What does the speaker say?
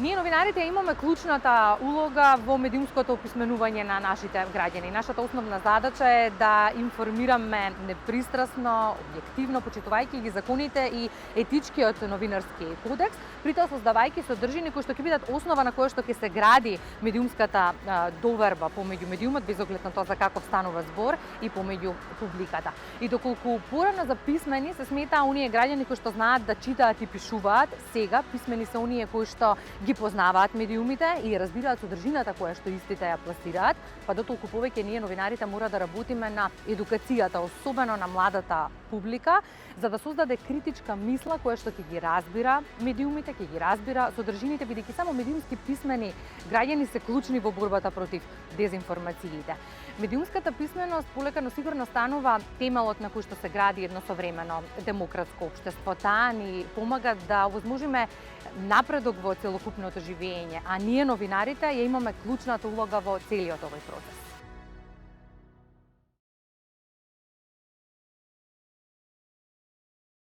Ние новинарите имаме клучната улога во медиумското описменување на нашите граѓани. Нашата основна задача е да информираме непристрасно, објективно, почитувајќи ги законите и етичкиот новинарски кодекс, при тоа создавајќи содржини кои што ќе бидат основа на која што ќе се гради медиумската доверба помеѓу медиумот, без оглед на тоа за каков станува збор, и помеѓу публиката. И доколку порано за писмени се сметаа оние граѓани кои што знаат да читаат и пишуваат, сега писмени се оние кои што ги познаваат медиумите и разбираат содржината која што истите ја пласираат, па дотолку повеќе ние новинарите мора да работиме на едукацијата, особено на младата публика, за да создаде критичка мисла која што ќе ги разбира медиумите, ќе ги разбира содржините, бидејќи само медиумски писмени граѓани се клучни во борбата против дезинформациите. Медиумската писменост полека но сигурно станува темелот на кој што се гради едно современо демократско општество. Таа ни помага да овозможиме напредок во целокупното живење, а ние новинарите ја имаме клучната улога во целиот овој процес.